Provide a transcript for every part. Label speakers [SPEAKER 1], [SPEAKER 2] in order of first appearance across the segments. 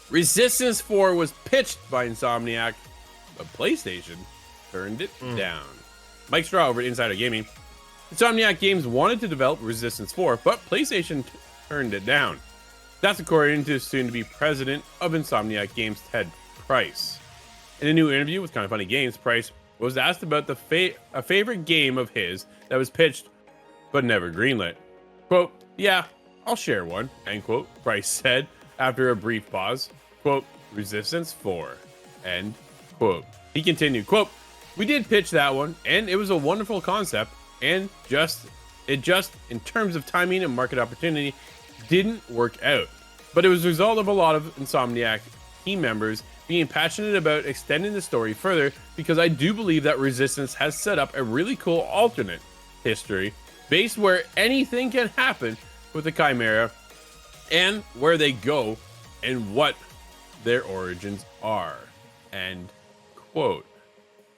[SPEAKER 1] Resistance 4 was pitched by Insomniac, but PlayStation turned it down. Mike Straw over at Insider Gaming. Insomniac Games wanted to develop Resistance 4, but PlayStation turned it down. That's according to soon-to-be president of Insomniac Games, Ted Price. In a new interview with Kind of Funny Games, Price was asked about a favorite game of his that was pitched but never greenlit. Quote, "Yeah, I'll share one," end quote, Price said after a brief pause. Quote, "Resistance 4," end quote. He continued, quote, "We did pitch that one, and it was a wonderful concept, and it just, in terms of timing and market opportunity, didn't work out. But it was a result of a lot of Insomniac team members being passionate about extending the story further, because I do believe that Resistance has set up a really cool alternate history based where anything can happen with the Chimera and where they go and what their origins are," end quote.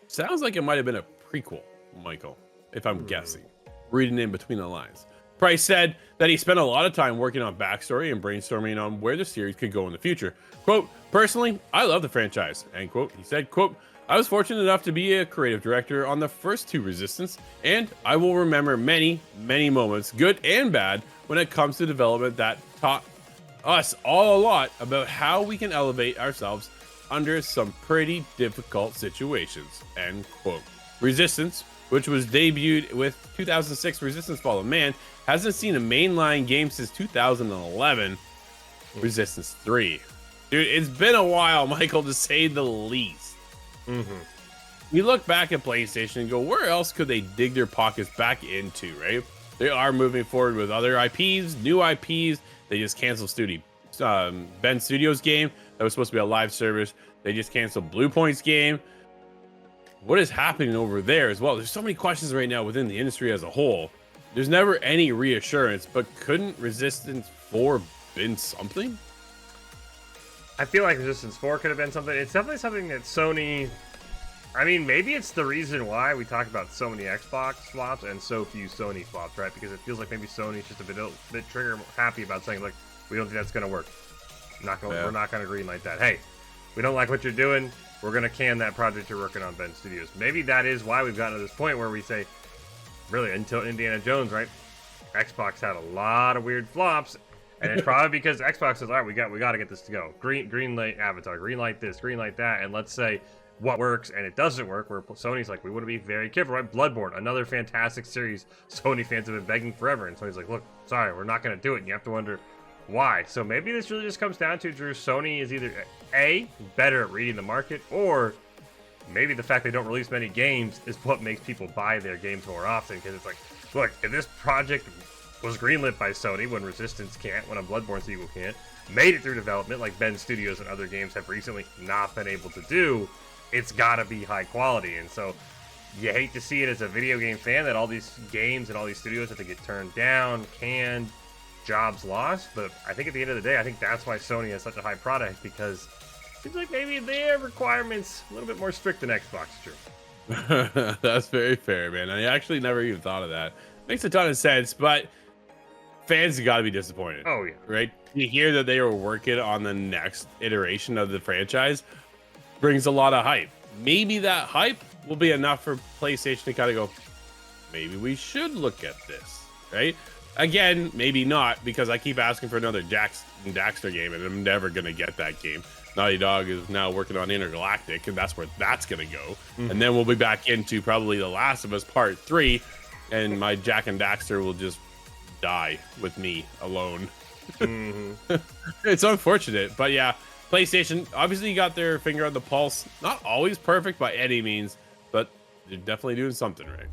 [SPEAKER 1] Sounds like it might have been a prequel, Michael, if I'm guessing, reading in between the lines. Price said that he spent a lot of time working on backstory and brainstorming on where the series could go in the future. Quote, "Personally, I love the franchise," end quote. He said, quote, "I was fortunate enough to be a creative director on the first two Resistance, and I will remember many, many moments, good and bad, when it comes to development that taught us all a lot about how we can elevate ourselves under some pretty difficult situations," end quote. Resistance, which was debuted with 2006 Resistance Fall of Man, hasn't seen a mainline game since 2011, Resistance 3. Dude, it's been a while, Michael, to say the least. We look back at PlayStation and go, where else could they dig their pockets back into, right? They are moving forward with other IPs, new IPs. They just canceled Ben Studios' game that was supposed to be a live service. They just canceled Blue Point's game. What is happening over there as well? There's so many questions right now within the industry as a whole. There's never any reassurance, but couldn't Resistance 4 been something?
[SPEAKER 2] I feel like Resistance 4 could have been something. It's definitely something that Sony... I mean, maybe it's the reason why we talk about so many Xbox flops and so few Sony flops, right? Because it feels like maybe Sony's just a bit trigger happy about saying, like, we don't think that's going to work. We're not going to greenlight that. Hey, we don't like what you're doing. We're going to can that project you're working on, Ben Studios. Maybe that is why we've gotten to this point where we say, really, until Indiana Jones, right? Xbox had a lot of weird flops, and it's probably because Xbox says, all right, we got to get this to go. Greenlight Avatar, greenlight this, greenlight that, and let's say what works and it doesn't work, where Sony's like, we want to be very careful, right? Bloodborne, another fantastic series Sony fans have been begging forever, and Sony's like, look, sorry, we're not going to do it, and you have to wonder why. So maybe this really just comes down to, Drew, Sony is either A, better at reading the market, or maybe the fact they don't release many games is what makes people buy their games more often, because it's like, look, if this project was greenlit by Sony when Resistance can't, when a Bloodborne sequel can't, made it through development like Ben Studios and other games have recently not been able to do, it's gotta be high quality. And so you hate to see it as a video game fan that all these games and all these studios have to get turned down, canned, jobs lost. But I think at the end of the day, I think that's why Sony has such a high product, because it seems like maybe their requirements a little bit more strict than Xbox, Drew.
[SPEAKER 1] That's very fair, man. I actually never even thought of that. Makes a ton of sense, but fans have got to be disappointed.
[SPEAKER 2] Oh, yeah.
[SPEAKER 1] Right? You hear that they were working on the next iteration of the franchise brings a lot of hype. Maybe that hype will be enough for PlayStation to kind of go, maybe we should look at this, right? Again, maybe not, because I keep asking for another Daxter game, and I'm never going to get that game. Naughty Dog is now working on Intergalactic, and that's where that's going to go. And then we'll be back into probably The Last of Us Part 3, and my Jack and Daxter will just die with me alone. It's unfortunate, but yeah, PlayStation obviously got their finger on the pulse. Not always perfect by any means, but they're definitely doing something right.